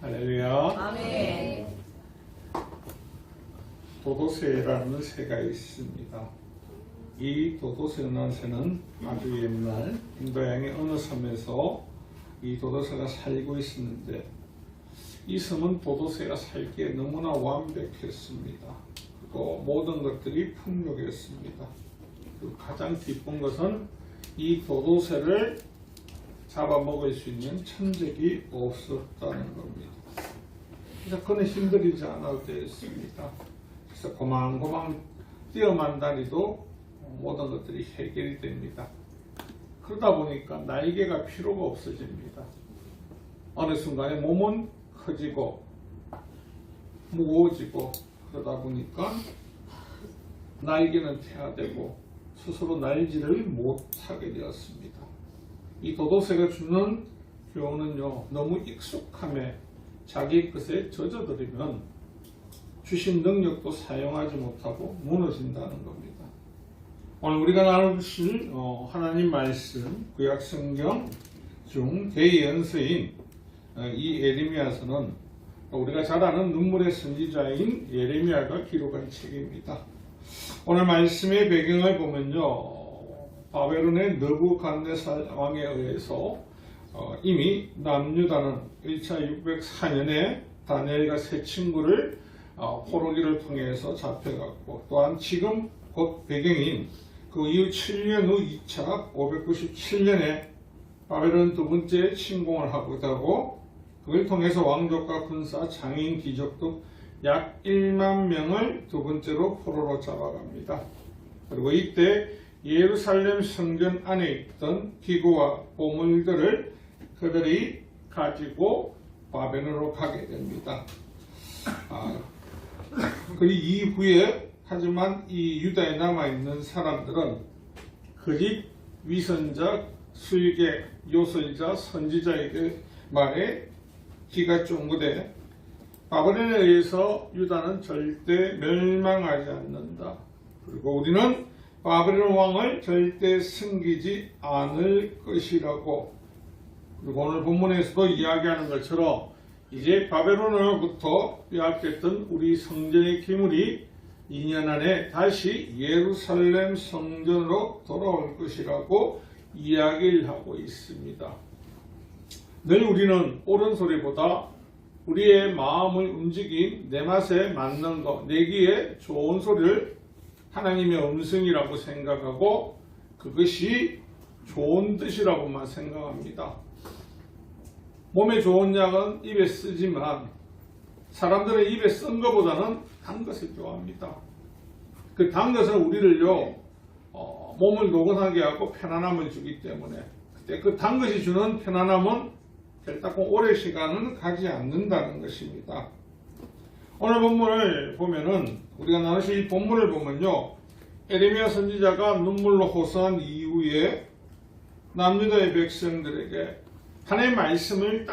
할렐루야. 아멘. 도도새라는 새가 있습니다. 이 도도새라는 새는 아주 옛날 인도양의 어느 섬에서 이 도도새가 살고 있었는데, 이 섬은 도도새가 살기에 너무나 완벽했습니다. 그리고 모든 것들이 풍족했습니다. 그리고 가장 기쁜 것은 이 도도새를 잡아먹을 수 있는 천적이 없었다는 겁니다. 그래서 그는 힘들이지 않아도 되었습니다. 그래서 고만고만 뛰어만 다니도 모든 것들이 해결이 됩니다. 그러다 보니까 날개가 필요가 없어집니다. 어느 순간에 몸은 커지고 무거워지고 그러다 보니까 날개는 퇴화되고 스스로 날지를 못하게 되었습니다. 이 도도새가 주는 교훈은요, 너무 익숙함에 자기 것에 젖어들이면 주신 능력도 사용하지 못하고 무너진다는 겁니다. 오늘 우리가 나누실 하나님 말씀, 구약 성경 중 대연서인 이 예레미야서는 우리가 잘 아는 눈물의 선지자인 예레미야가 기록한 책입니다. 오늘 말씀의 배경을 보면요, 바벨론의 느부갓네살 왕에 의해서 이미 남유다는 1차 604년에 다니엘과 세 친구를 포로기를 통해서 잡혀갔고, 또한 지금 곧 배경인 그 이후 7년 후 2차 597년에 바벨론 두 번째 침공을 하고 그걸 통해서 왕족과 군사, 장인, 귀족 등 약 1만 명을 두 번째로 포로로 잡아갑니다. 그리고 이때 예루살렘 성전 안에 있던 기구와 보물들을 그들이 가지고 바벨론으로 가게 됩니다. 그 이후에 하지만 이 유다에 남아있는 사람들은 거짓 위선자, 술객, 요술자, 선지자에게 말에 귀가 쫑긋해 바벨론에 의해서 유다는 절대 멸망하지 않는다. 그리고 우리는 바벨론 왕을 절대 섬기지 않을 것이라고, 그리고 오늘 본문에서도 이야기하는 것처럼 이제 바벨론으로부터 빼앗겼던 우리 성전의 기물이 2년 안에 다시 예루살렘 성전으로 돌아올 것이라고 이야기를 하고 있습니다. 늘 우리는 옳은 소리보다 우리의 마음을 움직인 내 맛에 맞는 것, 내기에 좋은 소리를 하나님의 음성이라고 생각하고 그것이 좋은 뜻이라고만 생각합니다. 몸에 좋은 약은 입에 쓰지만 사람들은 입에 쓴 것보다는 단 것을 좋아합니다. 그 단 것은 우리를요, 몸을 노곤하게 하고 편안함을 주기 때문에, 그때 그 단 것이 주는 편안함은 결코 오랜 시간은 가지 않는다는 것입니다. 오늘 본문을 보면은, 우리가 나누실 이 본문을 보면요, 예레미야 선지자가 눈물로 호소한 이후에 남유다의 백성들에게 하나님의 말씀을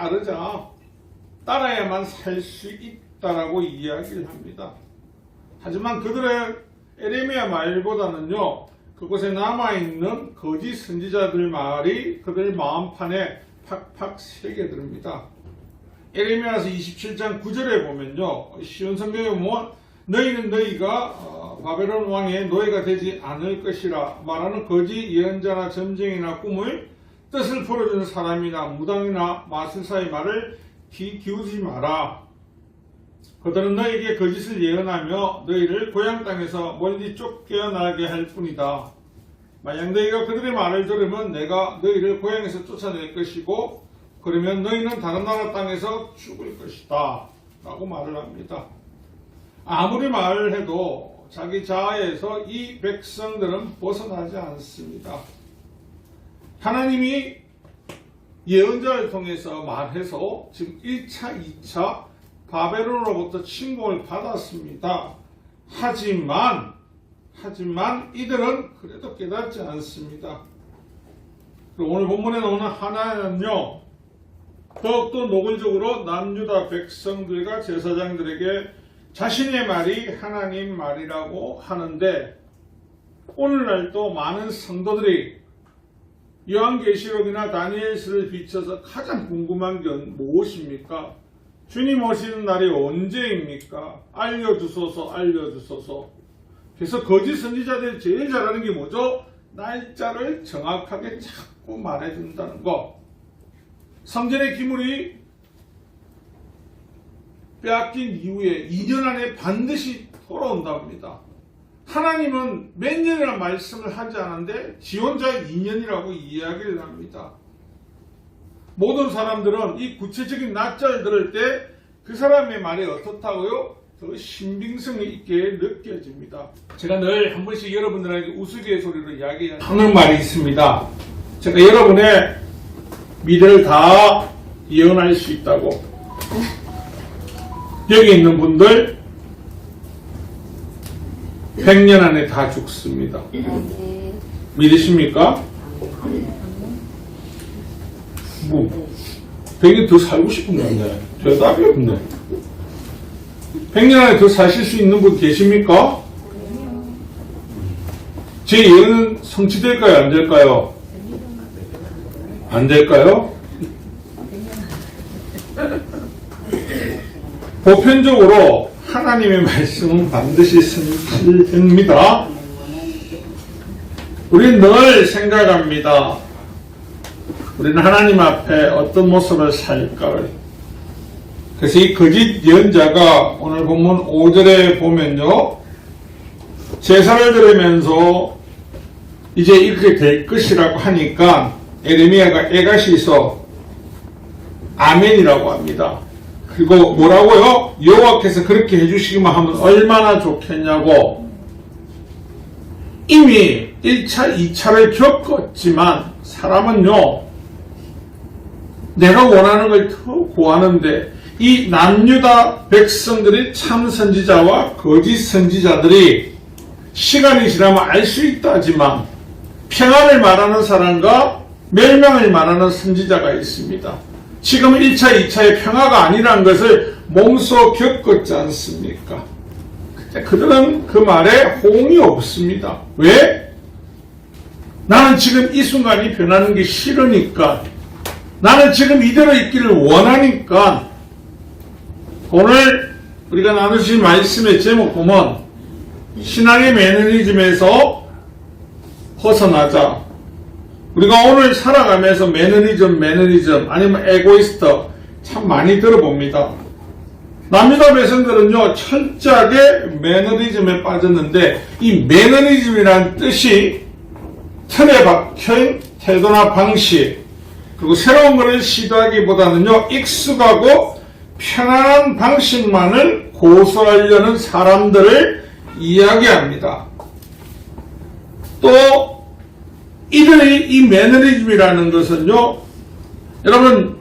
따라야만 살 수 있다라고 이야기를 합니다. 하지만 그들의 예레미야 말보다는요, 그곳에 남아있는 거짓 선지자들 말이 그들 마음판에 팍팍 새겨듭니다. 예레미야서 27장 9절에 보면요, 쉬운 성경에 보면 너희는 너희가 바벨론 왕의 노예가 되지 않을 것이라 말하는 거짓 예언자나 점쟁이나 꿈을 뜻을 풀어주는 사람이나 무당이나 마술사의 말을 귀 기울이지 마라. 그들은 너희에게 거짓을 예언하며 너희를 고향 땅에서 멀리 쫓겨나게 할 뿐이다. 만약 너희가 그들의 말을 들으면 내가 너희를 고향에서 쫓아낼 것이고 그러면 너희는 다른 나라 땅에서 죽을 것이다 라고 말을 합니다. 아무리 말을 해도 자기 자아에서 이 백성들은 벗어나지 않습니다. 하나님이 예언자를 통해서 말해서 지금 1차, 2차 바벨론으로부터 침공을 받았습니다. 하지만 이들은 그래도 깨닫지 않습니다. 오늘 본문에 나오는 하나는요, 더욱더 노골적으로 남유다 백성들과 제사장들에게 자신의 말이 하나님 말이라고 하는데, 오늘날도 많은 성도들이 요한계시록이나 다니엘서를 비춰서 가장 궁금한 건 무엇입니까? 주님 오시는 날이 언제입니까? 알려주소서, 알려주소서. 그래서 거짓 선지자들이 제일 잘하는 게 뭐죠? 날짜를 정확하게 자꾸 말해준다는 거. 성전의 기물이 빼앗긴 이후에 2년 안에 반드시 돌아온다고 합니다. 하나님은 몇 년이라는 말씀을 하지 않았는데 지 혼자 2년이라고 이야기를 합니다. 모든 사람들은 이 구체적인 날짜를 들을 때 그 사람의 말이 어떻다고요? 더 신빙성이 있게 느껴집니다. 제가 늘 한 번씩 여러분들에게 우스갯소리로 이야기하는 말이 있습니다. 제가 여러분의 미래를 다 예언할 수 있다고. 여기 있는 분들 100년 안에 다 죽습니다. 믿으십니까? 뭐 100년 더 살고 싶은 건데 대답이 없네. 100년 안에 더 사실 수 있는 분 계십니까? 제 예언은 성취될까요? 안 될까요? 안 될까요? 보편적으로 하나님의 말씀은 반드시 성취됩니다. 우리는 늘 생각합니다. 우리는 하나님 앞에 어떤 모습을 살까를. 그래서 이 거짓 예언자가 오늘 본문 5절에 보면요, 제사를 드리면서 이제 이렇게 될 것이라고 하니까 에레미야가 애가시서 아멘이라고 합니다. 그리고 뭐라고요? 여호와께서 그렇게 해주시기만 하면 얼마나 좋겠냐고. 이미 1차, 2차를 겪었지만 사람은요, 내가 원하는 걸 더 구하는데 이 남유다 백성들이 참 선지자와 거짓 선지자들이 시간이 지나면 알 수 있다지만 평안을 말하는 사람과 멸망을 말하는 선지자가 있습니다. 지금 1차, 2차의 평화가 아니라는 것을 몸소 겪었지 않습니까? 근데 그들은 그 말에 호응이 없습니다. 왜? 나는 지금 이 순간이 변하는 게 싫으니까, 나는 지금 이대로 있기를 원하니까. 오늘 우리가 나누신 말씀의 제목 보면 신앙의 매너리즘에서 벗어나자. 우리가 오늘 살아가면서 매너리즘 아니면 에고이스트 참 많이 들어봅니다. 남유다 백성들은요, 철저하게 매너리즘에 빠졌는데 이 매너리즘이라는 뜻이 틀에 박힌 태도나 방식, 그리고 새로운 것을 시도하기보다는요, 익숙하고 편안한 방식만을 고수하려는 사람들을 이야기합니다. 또 이들의 이 매너리즘이라는 것은요, 여러분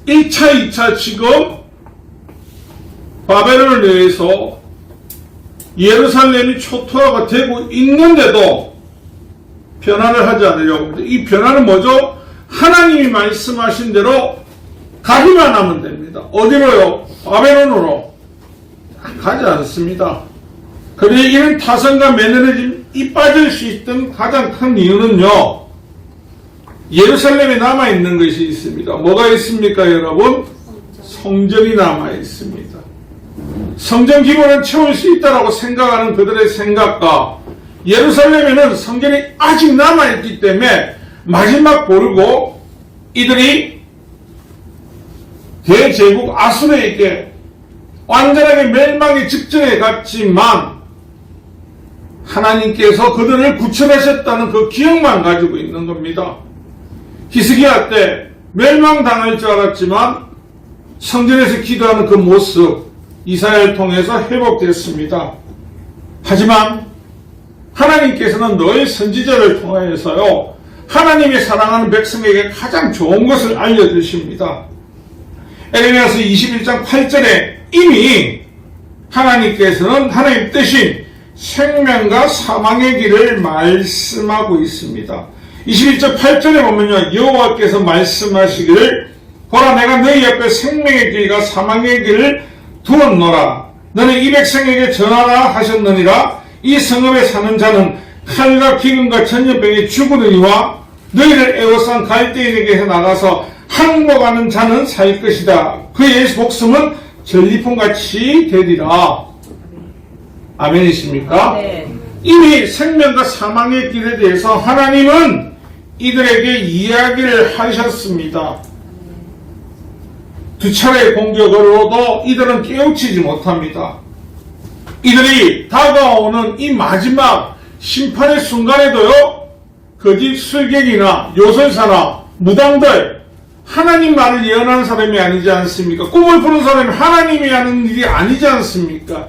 1차, 2차 지금 바벨론에 의해서 예루살렘이 초토화가 되고 있는데도 변화를 하지 않으려고 합니다. 이 변화는 뭐죠? 하나님이 말씀하신 대로 가기만 하면 됩니다. 어디로요? 바벨론으로. 가지 않습니다. 그런데 이런 타성과 매너리즘이 빠질 수 있던 가장 큰 이유는요, 예루살렘에 남아있는 것이 있습니다. 뭐가 있습니까, 여러분? 성전이 남아있습니다. 성전 기물은 채울 수 있다고 생각하는 그들의 생각과 예루살렘에는 성전이 아직 남아있기 때문에 마지막 보르고 이들이 대제국 아수르에게 완전하게 멸망의 직전에 갔지만 하나님께서 그들을 구출하셨다는 그 기억만 가지고 있는 겁니다. 히스기야 때 멸망당할 줄 알았지만 성전에서 기도하는 그 모습 이사야를 통해서 회복됐습니다. 하지만 하나님께서는 늘 선지자를 통하여서요, 하나님이 사랑하는 백성에게 가장 좋은 것을 알려주십니다. 에레미야서 21장 8절에 이미 하나님께서는 하나님 뜻인 생명과 사망의 길을 말씀하고 있습니다. 21절 8절에 보면요, 여호와께서 말씀하시기를 보라, 내가 너희 앞에 생명의 길과 사망의 길을 두었노라. 너는 이 백성에게 전하라 하셨느니라. 이 성읍에 사는 자는 칼과 기근과 전염병에 죽으느니와 너희를 애워싼 갈대인에게서 나가서 항복하는 자는 살 것이다. 그의 목숨은 전리품같이 되리라. 아멘이십니까? 네. 이미 생명과 사망의 길에 대해서 하나님은 이들에게 이야기를 하셨습니다. 두 차례의 공격으로도 이들은 깨우치지 못합니다. 이들이 다가오는 이 마지막 심판의 순간에도요, 거짓 술객이나 요술사나 무당들, 하나님 말을 예언하는 사람이 아니지 않습니까? 꿈을 꾸는 사람이 하나님이 하는 일이 아니지 않습니까?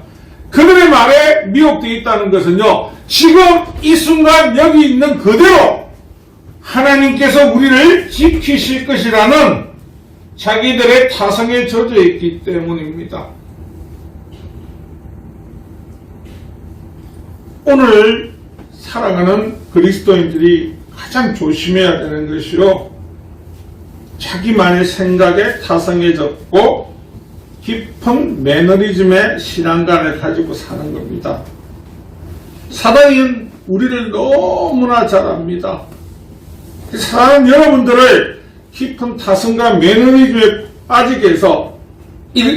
그들의 말에 미혹되어 있다는 것은요, 지금 이 순간 여기 있는 그대로 하나님께서 우리를 지키실 것이라는 자기들의 타성에 젖어 있기 때문입니다. 오늘 살아가는 그리스도인들이 가장 조심해야 되는 것이요, 자기만의 생각에 타성에 젖고 깊은 매너리즘의 신앙관을 가지고 사는 겁니다. 사단은 우리를 너무나 잘 압니다. 사단은 여러분들을 깊은 타성과 매너리즘에 빠지게 해서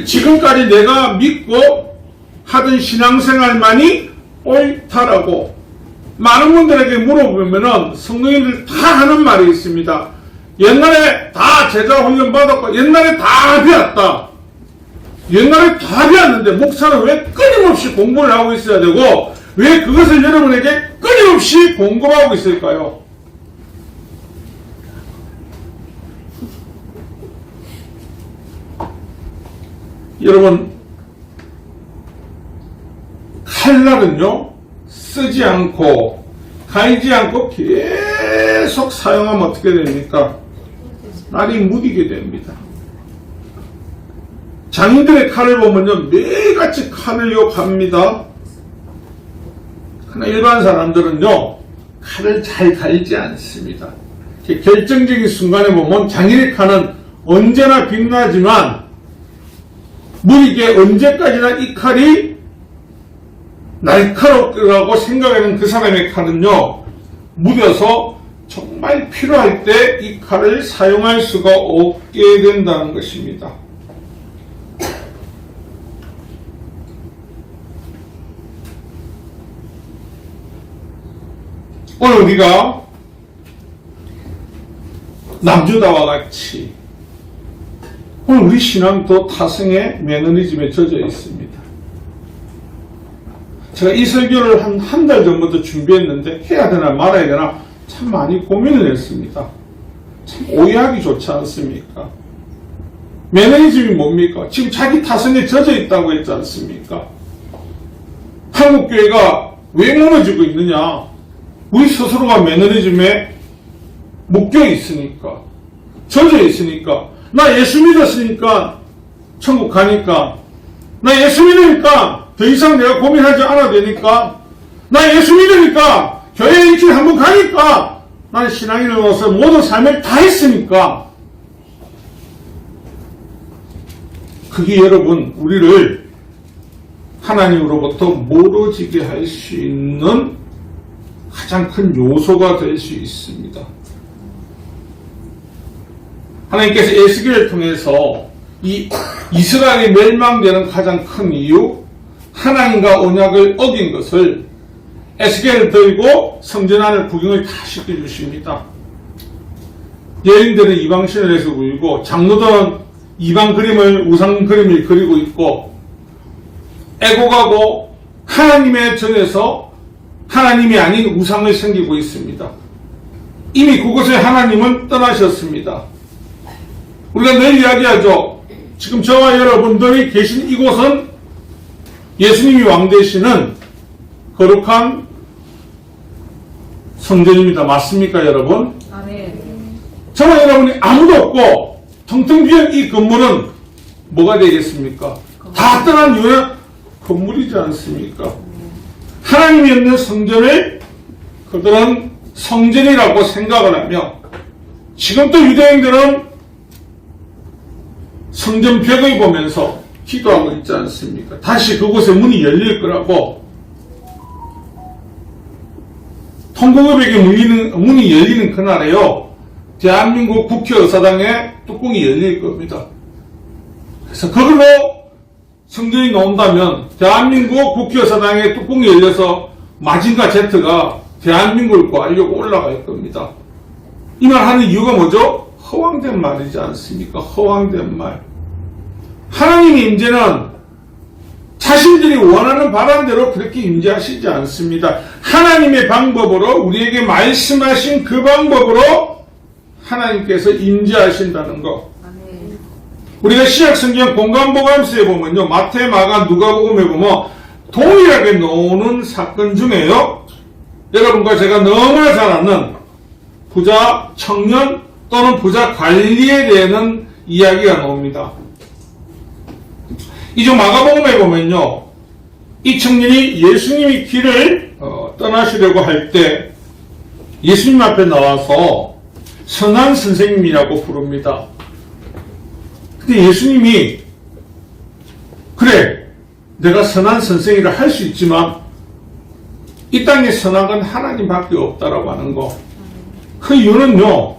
지금까지 내가 믿고 하던 신앙생활만이 옳다라고 많은 분들에게 물어보면은 성도님들 다 하는 말이 있습니다. 옛날에 다 제자 훈련 받았고 옛날에 다 배웠다. 옛날에 다 배웠는데 목사는 왜 끊임없이 공부를 하고 있어야 되고 왜 그것을 여러분에게 끊임없이 공급하고 있을까요? 여러분, 칼날은요, 쓰지 않고 갈지 않고 계속 사용하면 어떻게 됩니까? 날이 무디게 됩니다. 장인들의 칼을 보면요, 매일같이 칼을 욕합니다. 그러나 일반 사람들은요, 칼을 잘 갈지 않습니다. 결정적인 순간에 보면 장인의 칼은 언제나 빛나지만 무디게 언제까지나 이 칼이 날카롭다고 생각하는 그 사람의 칼은요, 무뎌서 정말 필요할 때 이 칼을 사용할 수가 없게 된다는 것입니다. 오늘 우리가 남주다와 같이 오늘 우리 신앙도 타성의 매너리즘에 젖어 있습니다. 제가 이 설교를 한 달 전부터 준비했는데 해야 되나 말아야 되나 참 많이 고민을 했습니다. 참 오해하기 좋지 않습니까? 매너리즘이 뭡니까? 지금 자기 타성에 젖어 있다고 했지 않습니까? 한국교회가 왜 무너지고 있느냐? 우리 스스로가 매너리즘에 묶여 있으니까, 젖어 있으니까, 나 예수 믿었으니까 천국 가니까, 나 예수 믿으니까 더 이상 내가 고민하지 않아도 되니까, 나 예수 믿으니까 교회에 일주일에 한번 가니까, 나는 신앙인으로서 모든 삶을 다 했으니까. 그게 여러분 우리를 하나님으로부터 멀어지게 할 수 있는 가장 큰 요소가 될 수 있습니다. 하나님께서 에스겔을 통해서 이 이스라엘이 멸망되는 가장 큰 이유, 하나님과 언약을 어긴 것을 에스겔을 들고 성전 안을 구경을 다 시켜주십니다. 여인들은 이방신을 해서 그리고 장로들은 이방 그림을, 우상 그림을 그리고 있고, 애곡하고 하나님의 전에서 하나님이 아닌 우상을 섬기고 있습니다. 이미 그곳에 하나님은 떠나셨습니다. 우리가 늘 이야기하죠. 지금 저와 여러분들이 계신 이곳은 예수님이 왕 되시는 거룩한 성전입니다. 맞습니까, 여러분? 아멘. 저와 여러분이 아무도 없고 텅텅 비어 이 건물은 뭐가 되겠습니까? 다 떠난 유해 건물이지 않습니까? 하나님이 없는 성전을 그들은 성전이라고 생각을 하며, 지금 또 유대인들은 성전 벽을 보면서 기도하고 있지 않습니까? 다시 그곳에 문이 열릴 거라고, 통곡의벽에 문이 열리는 그날에요, 대한민국 국회의사당에 뚜껑이 열릴 겁니다. 그래서 그걸로 성전이 나온다면 대한민국 국회의사당에 뚜껑이 열려서 마징가 제트가 대한민국을 구하려고 올라갈 겁니다. 이 말 하는 이유가 뭐죠? 허황된 말이지 않습니까? 허황된 말. 하나님의 임재는 자신들이 원하는 바람대로 그렇게 임재하시지 않습니다. 하나님의 방법으로 우리에게 말씀하신 그 방법으로 하나님께서 임재하신다는 것. 우리가 신약성경 공간복음서에 보면요, 마태, 마가, 누가복음에 보면 동일하게 나오는 사건 중에요, 여러분과 제가 너무나 잘 아는 부자 청년 또는 부자 관리에 대한 이야기가 나옵니다. 이중 마가복음에 보면요, 이 청년이 예수님이 길을 떠나시려고 할 때 예수님 앞에 나와서 선한 선생님이라고 부릅니다. 근데 예수님이 그래, 내가 선한 선생이라 할 수 있지만 이 땅에 선한 건 하나님밖에 없다라고 하는 거. 그 이유는요,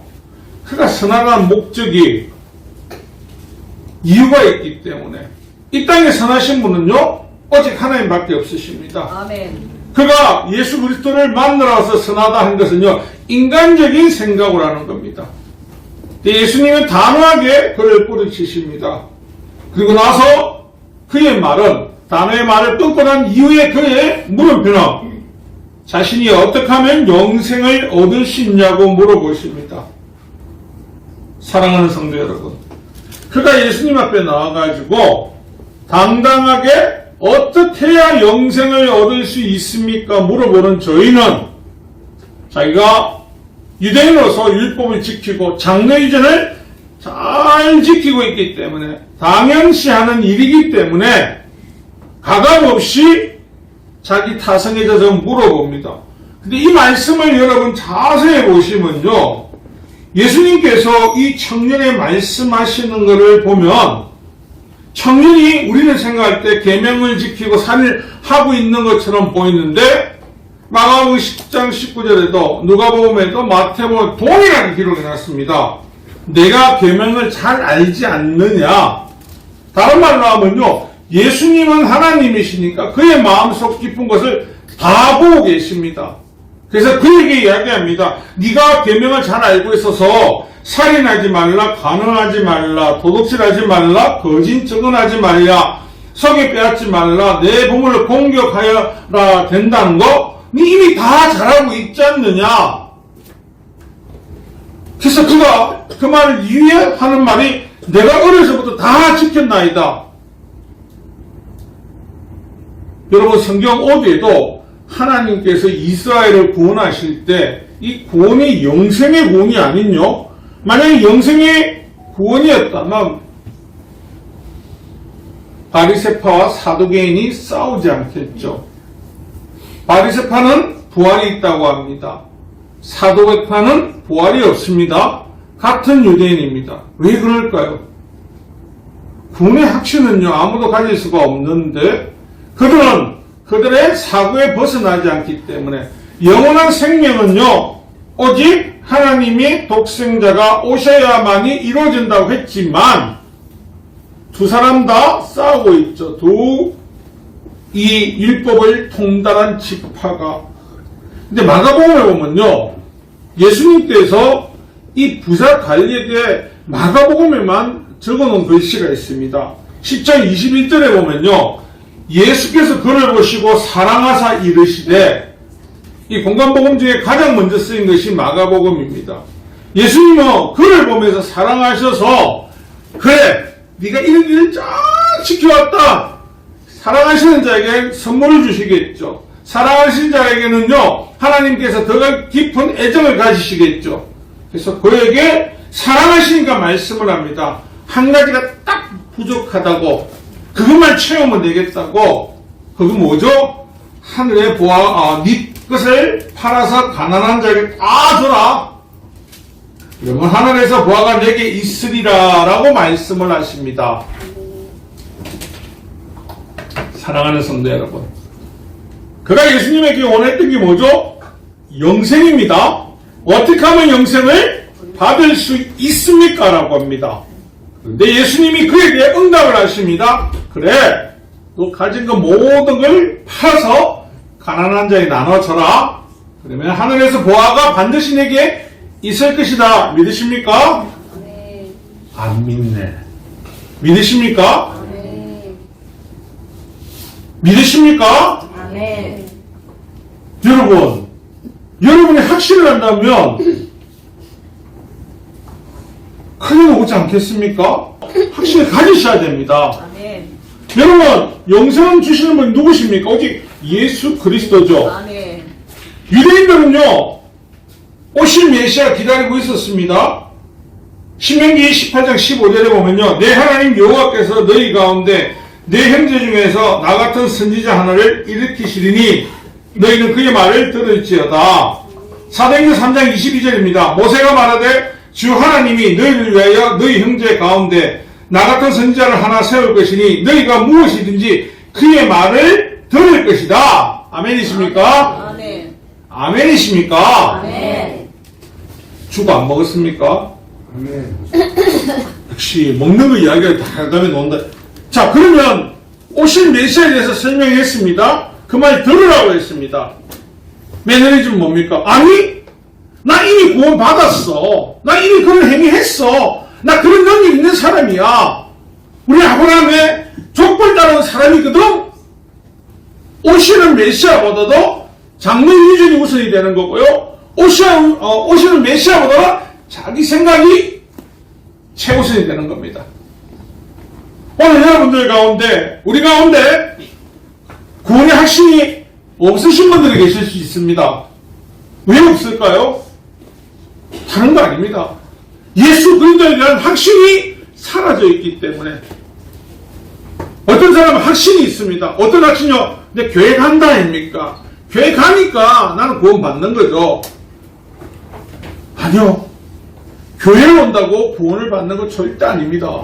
그가 선한 목적이 이유가 있기 때문에. 이 땅에 선하신 분은요, 오직 하나님밖에 없으십니다. 아멘. 그가 예수 그리스도를 만나러 와서 선하다 한 것은요, 인간적인 생각을 하는 겁니다. 예수님은 단호하게 그를 뿌리치십니다. 그리고 나서 그의 말은, 단호의 말을 끊고 난 이후에 그의 물음표는 자신이 어떻게 하면 영생을 얻을 수 있냐고 물어보십니다. 사랑하는 성도 여러분, 그가 예수님 앞에 나와가지고 당당하게 어떻게 해야 영생을 얻을 수 있습니까? 물어보는 저희는 자기가 유대인으로서 율법을 지키고 장래유전을 잘 지키고 있기 때문에 당연시 하는 일이기 때문에 가감없이 자기 타성에 대해서 물어봅니다. 근데 이 말씀을 여러분 자세히 보시면요, 예수님께서 이 청년의 말씀하시는 것을 보면 청년이 우리는 생각할 때 계명을 지키고 살을 하고 있는 것처럼 보이는데 마가복음 10장 19절에도 누가복음에도 마태복음 동일하게 기록해 놨습니다. 내가 계명을 잘 알지 않느냐? 다른 말로 하면요, 예수님은 하나님이시니까 그의 마음속 깊은 것을 다 보고 계십니다. 그래서 그에게 이야기합니다. 네가 계명을 잘 알고 있어서 살인하지 말라, 간음하지 말라, 도둑질하지 말라, 거짓 증언하지 말라, 석유 빼앗지 말라, 내 부모를 공격하여라 된다는 거 네 이미 다 잘하고 있지 않느냐. 그래서 그가 그 말을 이유에 하는 말이 내가 어려서부터 다 지켰나이다. 여러분, 성경 어디에도 하나님께서 이스라엘을 구원하실 때 이 구원이 영생의 구원이 아닌요, 만약에 영생의 구원이었다면 바리새파와 사두개인이 싸우지 않겠죠. 바리새파는 부활이 있다고 합니다. 사두개파는 부활이 없습니다. 같은 유대인입니다. 왜 그럴까요? 구원의 확신은요, 아무도 가질 수가 없는데 그들은 그들의 사고에 벗어나지 않기 때문에 영원한 생명은요, 오직 하나님이 독생자가 오셔야만이 이루어진다고 했지만 두 사람 다 싸우고 있죠. 이 율법을 통달한 지파가. 근데 마가복음에 보면요, 예수님께서 이 부자 관리에 대해 마가복음에만 적어놓은 글씨가 있습니다. 10장 21절에 보면요, 예수께서 그를 보시고 사랑하사 이르시되, 이 공간복음 중에 가장 먼저 쓰인 것이 마가복음입니다. 예수님은 그를 보면서 사랑하셔서 그래, 네가 이런 일을 쫙 지켜왔다. 사랑하시는 자에게 선물을 주시겠죠. 사랑하시는 자에게는요, 하나님께서 더 깊은 애정을 가지시겠죠. 그래서 그에게 사랑하시니까 말씀을 합니다. 한 가지가 딱 부족하다고, 그것만 채우면 되겠다고. 그게 뭐죠? 하늘의 보아, 네 것을 팔아서 가난한 자에게 다 줘라. 그러면 하늘에서 보아가 내게 있으리라 라고 말씀을 하십니다. 사랑하는 성도 여러분, 그가 예수님에게 원했던 게 뭐죠? 영생입니다. 어떻게 하면 영생을 받을 수 있습니까? 라고 합니다. 근데 예수님이 그에게 응답을 하십니다. 그래, 또 가진 것 모든 걸 팔아서 가난한 자에 나눠줘라. 그러면 하늘에서 보화가 반드시 내게 있을 것이다. 믿으십니까? 네. 안 믿네. 믿으십니까? 네. 믿으십니까? 네. 여러분이 확신을 한다면 큰일 오지 않겠습니까? 확신을 가지셔야 됩니다. 아멘. 여러분, 영생 주시는 분이 누구십니까? 오직 예수 그리스도죠. 아멘. 유대인들은요, 오실 메시아 기다리고 있었습니다. 신명기 18장 15절에 보면요, 내 하나님 여호와께서 너희 가운데 내 형제 중에서 나 같은 선지자 하나를 일으키시리니 너희는 그의 말을 들을지어다. 사도행전 3장 22절입니다. 모세가 말하되 주 하나님이 너희를 위하여 너희 형제 가운데 나 같은 선지자를 하나 세울 것이니 너희가 무엇이든지 그의 말을 들을 것이다. 아멘이십니까? 아멘. 아멘이십니까? 아멘. 죽어 안 먹었습니까? 아멘. 역시 먹는 거 이야기를 다 다음에 놓는다. 자, 그러면 오실 메시아에 대해서 설명했습니다. 그 말 들으라고 했습니다. 매너리즘 뭡니까? 아니, 나 이미 구원 받았어. 나 이미 그런 행위 했어. 나 그런 능력 있는 사람이야. 우리 아브라함의 족벌 따르는 사람이거든. 오시는 메시아보다도 장래 유전이 우선이 되는 거고요. 오시는 메시아보다 자기 생각이 최우선이 되는 겁니다. 오늘 여러분들 가운데, 우리 가운데 구원의 확신이 없으신 분들이 계실 수 있습니다. 왜 없을까요? 다른 거 아닙니다. 예수 그리스도에 대한 확신이 사라져 있기 때문에. 어떤 사람은 확신이 있습니다. 어떤 확신이요? 근데 교회 간다 아닙니까? 교회 가니까 나는 구원 받는 거죠. 아니요. 교회를 온다고 구원을 받는 건 절대 아닙니다.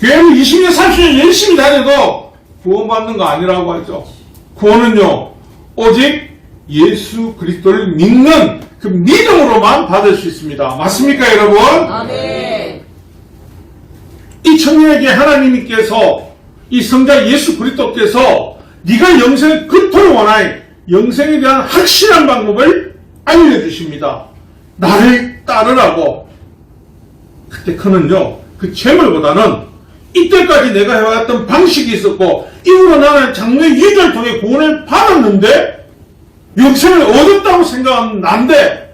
교회를 20년, 30년 열심히 다녀도 구원받는 거 아니라고 하죠. 구원은요, 오직 예수 그리스도를 믿는 그 믿음으로만 받을 수 있습니다. 맞습니까, 여러분? 아멘. 이 청년에게 하나님께서 이 성자 예수 그리스도께서 네가 영생을 그토록 원하니 영생에 대한 확실한 방법을 알려주십니다. 나를 따르라고. 그때 그는요, 그 재물보다는 이때까지 내가 해왔던 방식이 있었고 이후로 나는 장래 유전을 통해 구원을 받았는데 영생을 얻었다고 생각하는 난데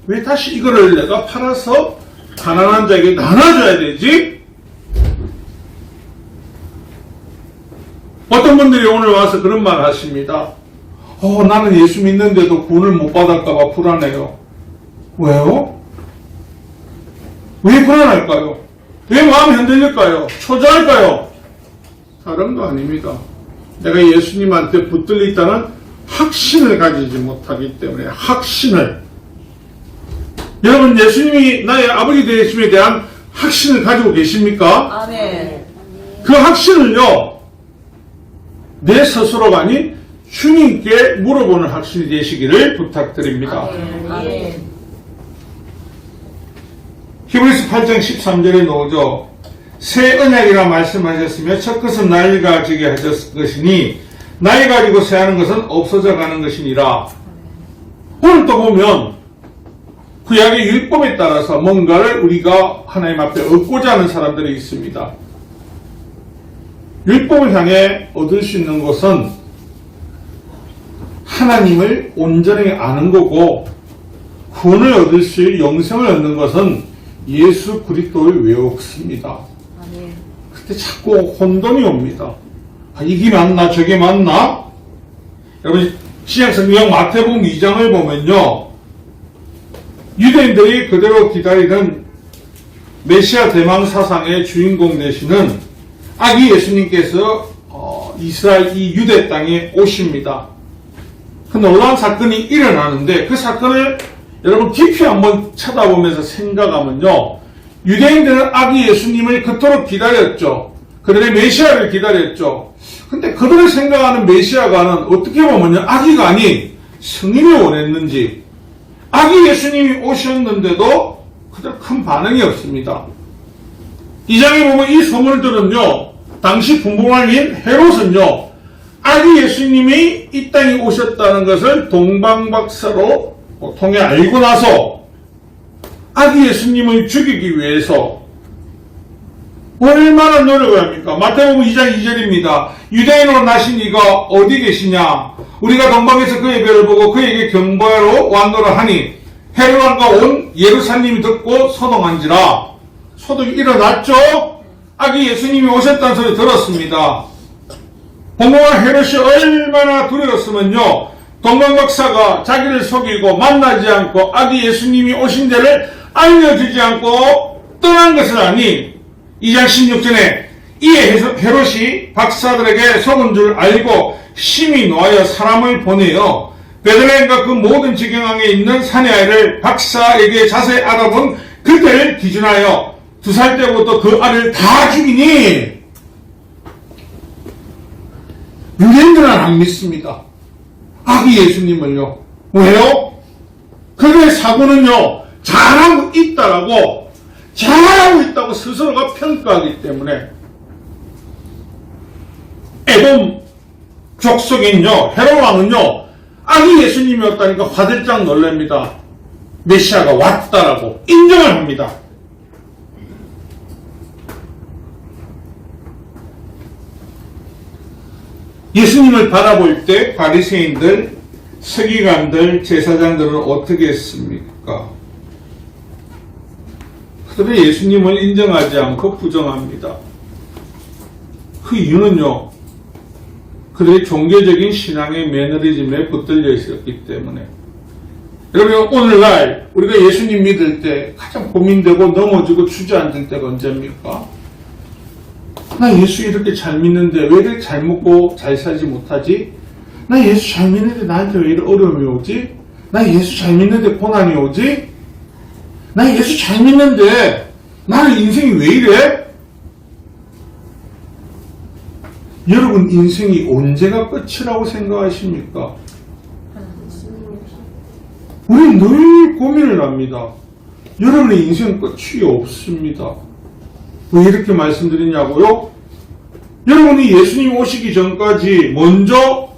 왜 다시 이거를 내가 팔아서 가난한 자에게 나눠줘야 되지? 어떤 분들이 오늘 와서 그런 말 하십니다. 나는 예수 믿는데도 구원을 못 받을까봐 불안해요. 왜요? 왜 불안할까요? 왜 마음이 흔들릴까요? 초조할까요? 다른 거 아닙니다. 내가 예수님한테 붙들려 있다는 확신을 가지지 못하기 때문에 확신을. 여러분 예수님이 나의 아버지 되심에 대한 확신을 가지고 계십니까? 아멘. 그 확신을요, 내 스스로가 아닌 주님께 물어보는 확신이 되시기를 부탁드립니다. 아멘. 히브리서 8장 13절에 나오죠. 새 언약이라 말씀하셨으며 첫 것은 나를 가지게 하셨을 것이니 나이 가지고 새하는 것은 없어져 가는 것이니라. 오늘 또 보면 구약의 율법에 따라서 뭔가를 우리가 하나님 앞에 얻고자 하는 사람들이 있습니다. 율법을 향해 얻을 수 있는 것은 하나님을 온전히 아는 거고 구원을 얻을 수 있는 영생을 얻는 것은 예수 그리스도를 외웠습니다. 아멘. 그때 자꾸 혼돈이 옵니다. 이게 맞나 저게 맞나? 여러분 신약성경 마태복음 2장을 보면요, 유대인들이 그대로 기다리는 메시아 대망 사상의 주인공 되시는 아기 예수님께서 이스라엘 이 유대 땅에 오십니다. 그 놀라운 사건이 일어나는데 그 사건을 여러분 깊이 한번 쳐다보면서 생각하면요, 유대인들은 아기 예수님을 그토록 기다렸죠. 그들의 메시아를 기다렸죠. 근데 그들이 생각하는 메시아가는 어떻게 보면요, 아기가 아닌 성인을 원했는지, 아기 예수님이 오셨는데도 그들 큰 반응이 없습니다. 이 장에 보면 이 소문들은요, 당시 분봉왕인 헤롯은요, 아기 예수님이 이 땅에 오셨다는 것을 동방박사로 통해 알고 나서 아기 예수님을 죽이기 위해서 얼마나 노력을 합니까? 마태복음 2장 2절입니다. 유대인으로 나신 이가 어디 계시냐? 우리가 동방에서 그의 별을 보고 그에게 경배하러 왔노라 하니 헤롯왕과 온 예루살렘이 듣고 소동한지라. 소동이 일어났죠? 아기 예수님이 오셨다는 소리 들었습니다. 공공한 헤롯이 얼마나 두려웠으면요, 동방박사가 자기를 속이고 만나지 않고 아기 예수님이 오신 데를 알려주지 않고 떠난 것을 아니 2장 16절에 이에 헤롯이 박사들에게 속은 줄 알고 심히 노하여 사람을 보내어 베들레헴과 그 모든 지경항에 있는 사내 아이를 박사에게 자세히 알아본 그때를 기준하여 2살 때부터 그 아이를 다 죽이니 유대인들은 안 믿습니다. 아기 예수님을요. 왜요? 그들의 사고는요, 잘하고 있다고 스스로가 평가하기 때문에 에돔 족속인요, 헤롯 왕은요, 아기 예수님이었다니까 화들짝 놀랍니다. 메시아가 왔다라고 인정을 합니다. 예수님을 바라볼 때 바리새인들, 서기관들, 제사장들은 어떻게 했습니까? 그들은 예수님을 인정하지 않고 부정합니다. 그 이유는요, 그들의 종교적인 신앙의 매너리즘에 붙들려 있었기 때문에. 여러분, 오늘날 우리가 예수님 믿을 때 가장 고민되고 넘어지고 주저앉을 때가 언제입니까? 나 예수 이렇게 잘 믿는데 왜 이렇게 잘 먹고 잘 살지 못하지? 나 예수 잘 믿는데 나한테 왜 이렇게 어려움이 오지? 나 예수 잘 믿는데 고난이 오지? 나 예수 잘 믿는데 나는 인생이 왜 이래? 여러분 인생이 언제가 끝이라고 생각하십니까? 우리는 늘 고민을 합니다. 여러분의 인생 끝이 없습니다. 왜 이렇게 말씀드리냐고요? 여러분이 예수님 오시기 전까지 먼저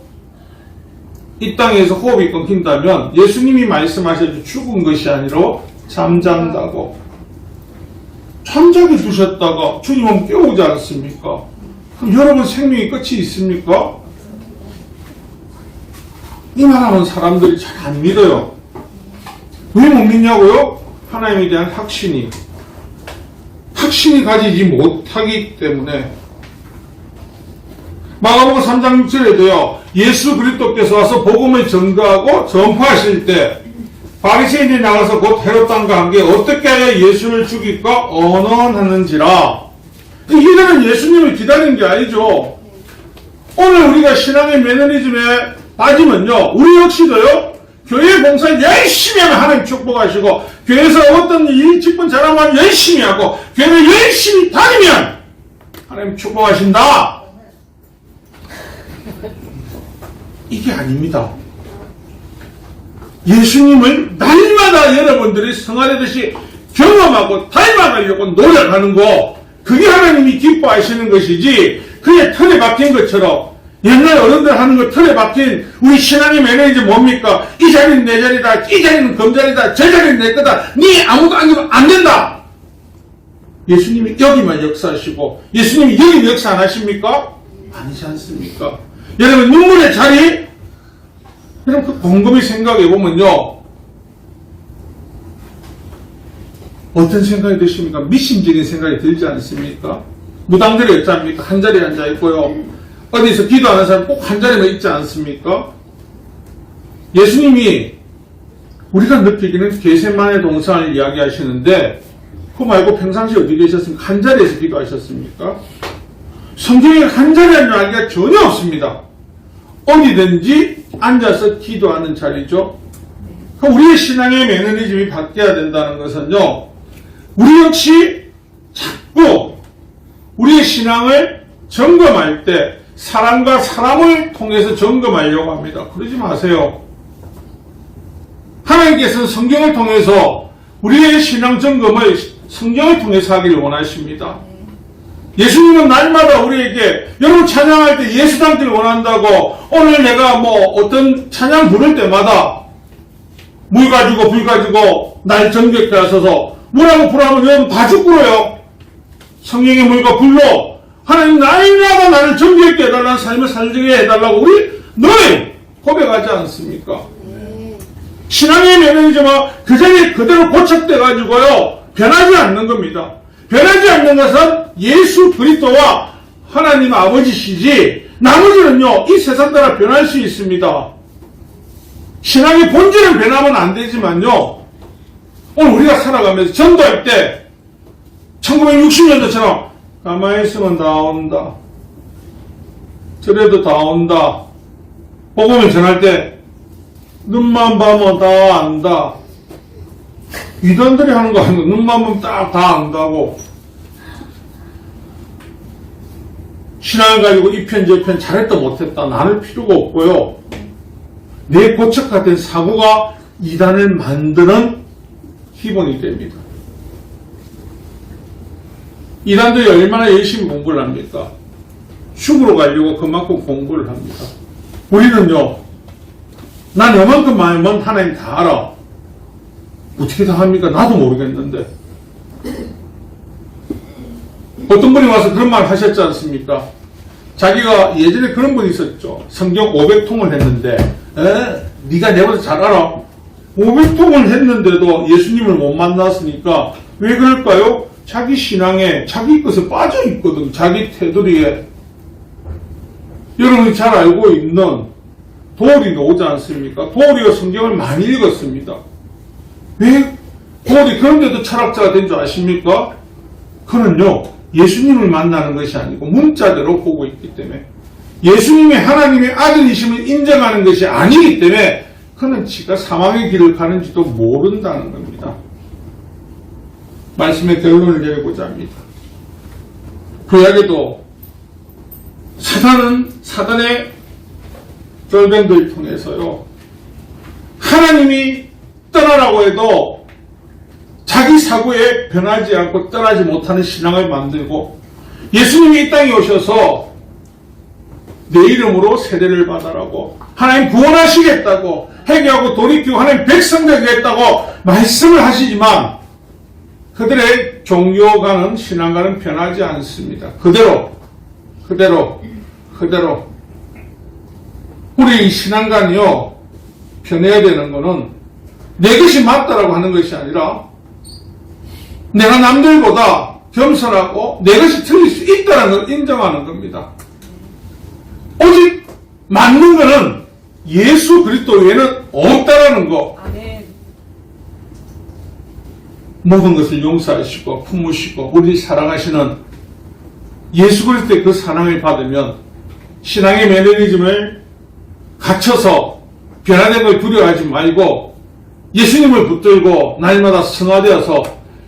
이 땅에서 호흡이 끊긴다면 예수님이 말씀하셔도 죽은 것이 아니라 잠잔다고. 잠자게 두셨다가 주님은 깨우지 않습니까? 그럼 여러분 생명이 끝이 있습니까? 이 말하는 사람들이 잘 안 믿어요. 왜 못 믿냐고요? 하나님에 대한 확신이 가지지 못하기 때문에. 마가복음 3장 6절에도요, 예수 그리스도께서 와서 복음을 전가하고 전파하실 때 바리새인들이 나가서 곧 헤롯 왕과 함께 어떻게 하여 예수를 죽일까 언언하는지라. 이들은 예수님을 기다린 게 아니죠. 오늘 우리가 신앙의 매너리즘에 빠지면요, 우리 역시도요, 교회 봉사 열심히 하면 하나님 축복하시고, 교회에서 어떤 일 직분 잘하면 열심히 하고, 교회를 열심히 다니면 하나님 축복하신다. 이게 아닙니다. 예수님을 날마다 여러분들이 성화되듯이 경험하고 닮아가려고 노력하는 거, 그게 하나님이 기뻐하시는 것이지, 그게 틀에 박힌 것처럼 옛날 어른들 하는 거 틀에 박힌 우리 신앙의 매너리즘 뭡니까? 이 자리는 내 자리다, 이 자리는 금자리다, 저 자리는 내 거다, 니 아무도 아니면 안 된다. 예수님이 여기만 역사하시고 예수님이 여기 역사 안 하십니까? 아니지 않습니까? 여러분 눈물의 자리, 여러분 그 곰곰이 생각해 보면요, 어떤 생각이 드십니까? 미심적인 생각이 들지 않습니까? 무당들이 어찌합니까? 한 자리에 앉아 있고요, 어디서 기도하는 사람 꼭 한 자리만 있지 않습니까? 예수님이 우리가 느끼기는 겟세마네 동산을 이야기하시는데, 그거 말고 평상시 어디 계셨습니까? 한 자리에서 기도하셨습니까? 성경에 한 자리에 앉는 이야기가 전혀 없습니다. 어디든지 앉아서 기도하는 자리죠. 우리의 신앙의 매너리즘이 바뀌어야 된다는 것은요, 우리 역시 자꾸 우리의 신앙을 점검할 때 사람과 사람을 통해서 점검하려고 합니다. 그러지 마세요. 하나님께서는 성경을 통해서 우리의 신앙 점검을 성경을 통해서 하기를 원하십니다. 예수님은 날마다 우리에게 여러분 찬양할 때 예수 닮기를 원한다고 오늘 내가 뭐 어떤 찬양 부를 때마다 물 가지고 불 가지고 날 정결케 하소서 뭐라고 부르면 여러분 다 죽고요. 성령의 물과 불로 하나님 날마다 나를 정결케 해달라는 삶을 살게 해달라고 우리 늘 고백하지 않습니까? 신앙의 매너리즘은 그 자리에 그대로 고착돼가지고요 변하지 않는 겁니다. 변하지 않는 것은 예수 그리스도와 하나님 아버지시지 나머지는요 이 세상 따라 변할 수 있습니다. 신앙의 본질은 변하면 안 되지만요 오늘 우리가 살아가면서 전도할 때 1960년도처럼 가만히 있으면 다 온다 저래도 다 온다 복음을 전할 때 눈만 봐면 다 안다. 이단들이 하는 거 아니고 눈만 보면 딱 다 안다고. 신앙을 가지고 이 편 저 편 잘했다 못했다 나눌 필요가 없고요. 내 고착화된 사고가 이단을 만드는 기본이 됩니다. 이단들이 얼마나 열심히 공부를 합니까? 죽으러 가려고 그만큼 공부를 합니다. 우리는요 난 요만큼 말면 하나님 다 알아. 어떻게 다 합니까? 나도 모르겠는데. 어떤 분이 와서 그런 말 하셨지 않습니까? 자기가 예전에 그런 분이 있었죠. 성경 500통을 했는데 네가 내보다 잘 알아. 500통을 했는데도 예수님을 못 만났으니까 왜 그럴까요? 자기 신앙에 자기 것에 빠져 있거든. 자기 테두리에. 여러분이 잘 알고 있는 도리가 오지 않습니까? 도리가 성경을 많이 읽었습니다. 왜 도리 그런데도 철학자가 된 줄 아십니까? 그는요 예수님을 만나는 것이 아니고 문자대로 보고 있기 때문에 예수님이 하나님의 아들이심을 인정하는 것이 아니기 때문에 그는 지가 사망의 길을 가는지도 모른다는 겁니다. 말씀의 결론을 내리고자 합니다. 구약에도 사단은 사단의 결변들을 통해서요 하나님이 떠나라고 해도 자기 사고에 변하지 않고 떠나지 못하는 신앙을 만들고 예수님이 이 땅에 오셔서 내 이름으로 세례를 받아라고 하나님 구원하시겠다고 회개하고 돌이키고 하나님 백성 되겠다고 말씀을 하시지만 그들의 종교가는 신앙가는 변하지 않습니다. 그대로 우리 신앙관이요 변해야 되는 거는 내 것이 맞다라고 하는 것이 아니라 내가 남들보다 겸손하고 내 것이 틀릴 수 있다는 걸 인정하는 겁니다. 오직 맞는 것은 예수 그리스도 외에는 없다라는 거. 아멘. 모든 것을 용서하시고 품으시고 우리 사랑하시는 예수 그리스도의 그 사랑을 받으면 신앙의 매너리즘을 갖춰서 변화된 걸 두려워하지 말고 예수님을 붙들고 날마다 성화되어서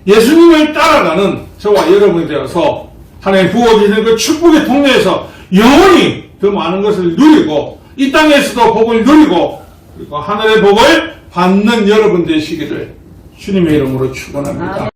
예수님을 따라가는 저와 여러분이 되어서 하나님 부어주시는 그 축복의 통로에서 영원히 더 많은 것을 누리고 이 땅에서도 복을 누리고 그리고 하늘의 복을 받는 여러분 되시기를 주님의 이름으로 축원합니다.